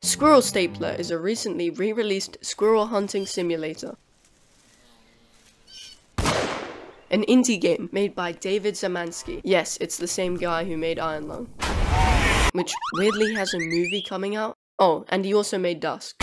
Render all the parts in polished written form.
Squirrel Stapler is a recently re-released squirrel hunting simulator. An indie game made by David Zamansky. Yes, it's the same guy who made Iron Lung, which weirdly has a movie coming out. Oh, and he also made Dusk.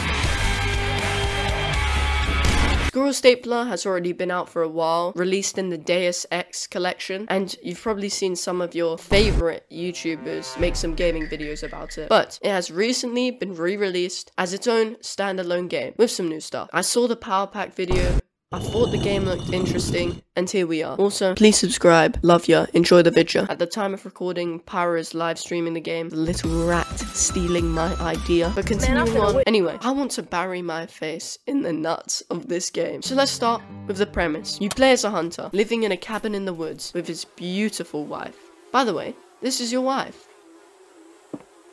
Squirrel Stapler has already been out for a while, released in the Deus Ex collection, and you've probably seen some of your favorite YouTubers make some gaming videos about it. But it has recently been re-released as its own standalone game with some new stuff. I saw the Power Pack video, I thought the game looked interesting, and here we are. Also, please subscribe, love ya, enjoy the video. At the time of recording, Pyro is live streaming the game, the little rat stealing my idea. But continuing on, anyway, I want to bury my face in the nuts of this game. So let's start with the premise. You play as a hunter, living in a cabin in the woods with his beautiful wife. By the way, this is your wife.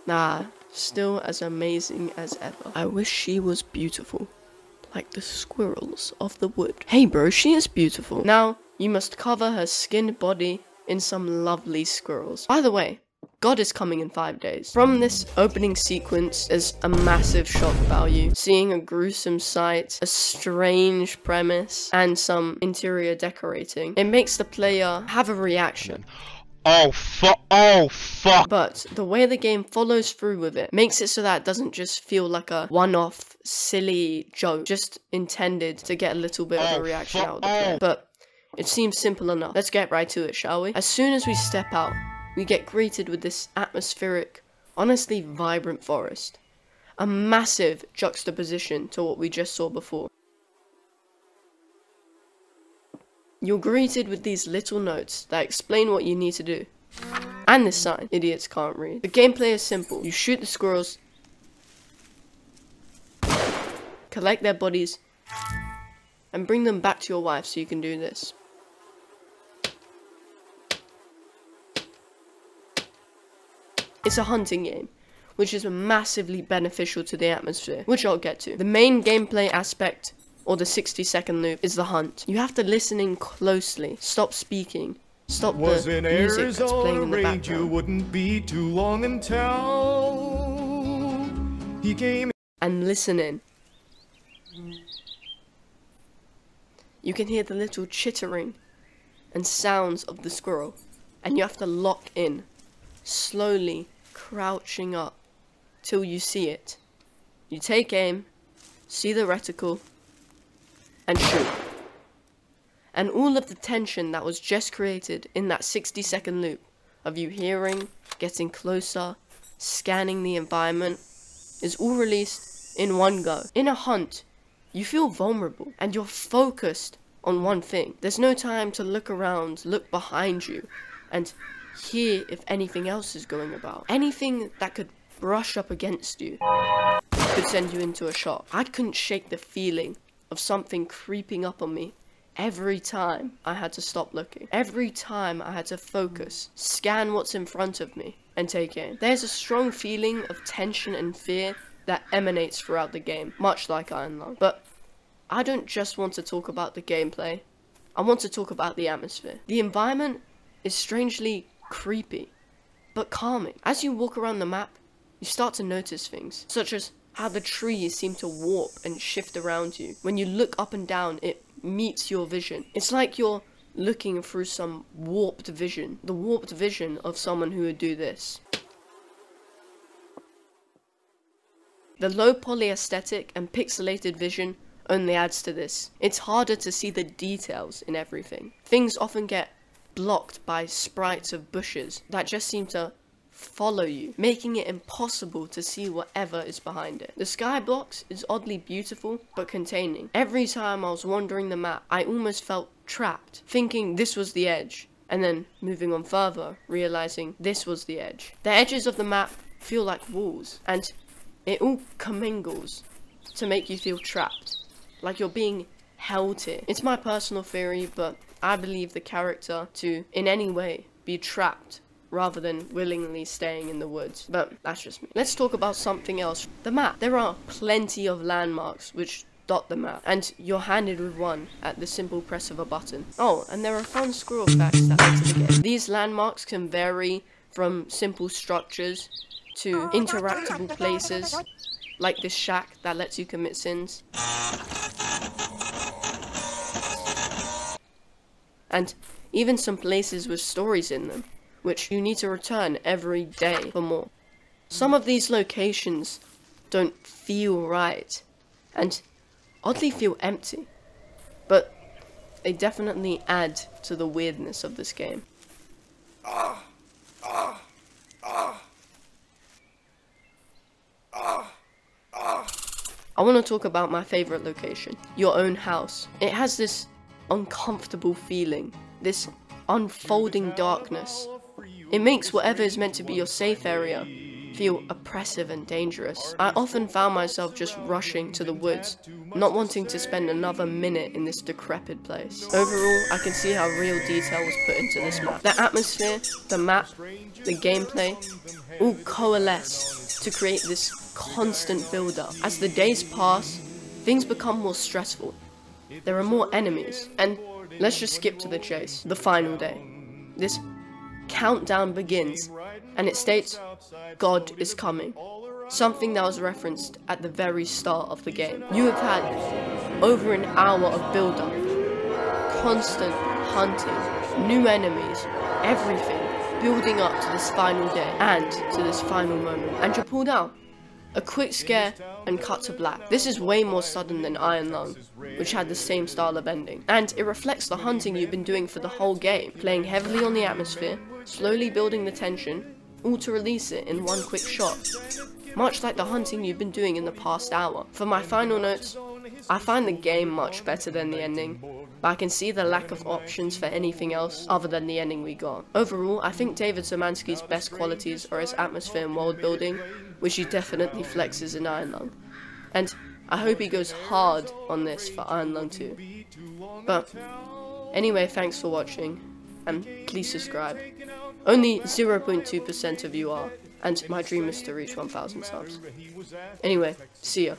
Nah, still as amazing as ever. I wish she was beautiful, like the squirrels of the wood. Hey bro, she is beautiful. Now, you must cover her skinned body in some lovely squirrels. By the way, God is coming in 5 days. From this opening sequence is a massive shock value. Seeing a gruesome sight, a strange premise, and some interior decorating. It makes the player have a reaction. Oh fuck. But the way the game follows through with it makes it so that it doesn't just feel like a one-off silly joke, just intended to get a little bit of a reaction out of the player. But it seems simple enough. Let's get right to it, shall we? As soon as we step out, we get greeted with this atmospheric, honestly vibrant forest. A massive juxtaposition to what we just saw before. You're greeted with these little notes that explain what you need to do. And this sign, idiots can't read. The gameplay is simple. You shoot the squirrels, collect their bodies, and bring them back to your wife so you can do this. It's a hunting game, which is massively beneficial to the atmosphere, which I'll get to. The main gameplay aspect, or the 60-second loop, is the hunt. You have to listen in closely, stop speaking, stop the music that's playing in the background. You wouldn't be too long until he came and listen in. You can hear the little chittering and sounds of the squirrel, and you have to lock in, slowly crouching up till you see it. You take aim, see the reticle, and shoot. And all of the tension that was just created in that 60-second loop of you hearing, getting closer, scanning the environment, is all released in one go. In a hunt, you feel vulnerable and you're focused on one thing. There's no time to look around, look behind you, and hear if anything else is going about. Anything that could brush up against you could send you into a shock. I couldn't shake the feeling of something creeping up on me every time I had to stop looking. Every time I had to focus, scan what's in front of me, and take aim. There's a strong feeling of tension and fear that emanates throughout the game, much like Iron Lung. But I don't just want to talk about the gameplay, I want to talk about the atmosphere. The environment is strangely creepy, but calming. As you walk around the map, you start to notice things, such as how the trees seem to warp and shift around you. When you look up and down, it meets your vision. It's like you're looking through some warped vision, the warped vision of someone who would do this. The low poly aesthetic and pixelated vision only adds to this. It's harder to see the details in everything. Things often get blocked by sprites of bushes that just seem to follow you, making it impossible to see whatever is behind it. The skybox is oddly beautiful, but containing. Every time I was wandering the map, I almost felt trapped, thinking this was the edge, and then moving on further, realizing this was the edge. The edges of the map feel like walls, and it all commingles to make you feel trapped, like you're being held here. It's my personal theory, but I believe the character to, in any way, be trapped rather than willingly staying in the woods. But that's just me. Let's talk about something else. The map. There are plenty of landmarks which dot the map, and you're handed with one at the simple press of a button. Oh, and there are fun squirrel facts that add to the game. These landmarks can vary from simple structures to interactable places like this shack that lets you commit sins. And even some places with stories in them, which you need to return every day for more. Some of these locations don't feel right, and oddly feel empty, but they definitely add to the weirdness of this game. I want to talk about my favorite location, your own house. It has this uncomfortable feeling, this unfolding darkness. It makes whatever is meant to be your safe area feel oppressive and dangerous. I often found myself just rushing to the woods, not wanting to spend another minute in this decrepit place. Overall, I can see how real detail was put into this map. The atmosphere, the map, the gameplay, all coalesce to create this constant build-up. As the days pass, things become more stressful. There are more enemies, and let's just skip to the chase. The final day. This countdown begins, and it states, God is coming. Something that was referenced at the very start of the game. You have had over an hour of build-up, constant hunting, new enemies, everything building up to this final day and to this final moment. And you're pulled out. A quick scare and cut to black. This is way more sudden than Iron Lung, which had the same style of ending. And it reflects the hunting you've been doing for the whole game, playing heavily on the atmosphere, slowly building the tension, all to release it in one quick shot. Much like the hunting you've been doing in the past hour. For my final notes, I find the game much better than the ending, but I can see the lack of options for anything else other than the ending we got. Overall, I think David Szymanski's best qualities are his atmosphere and world building, which he definitely flexes in Iron Lung. And I hope he goes hard on this for Iron Lung 2. But anyway, thanks for watching, and please subscribe. Only 0.2% of you are, and my dream is to reach 1,000 subs. Anyway, see ya.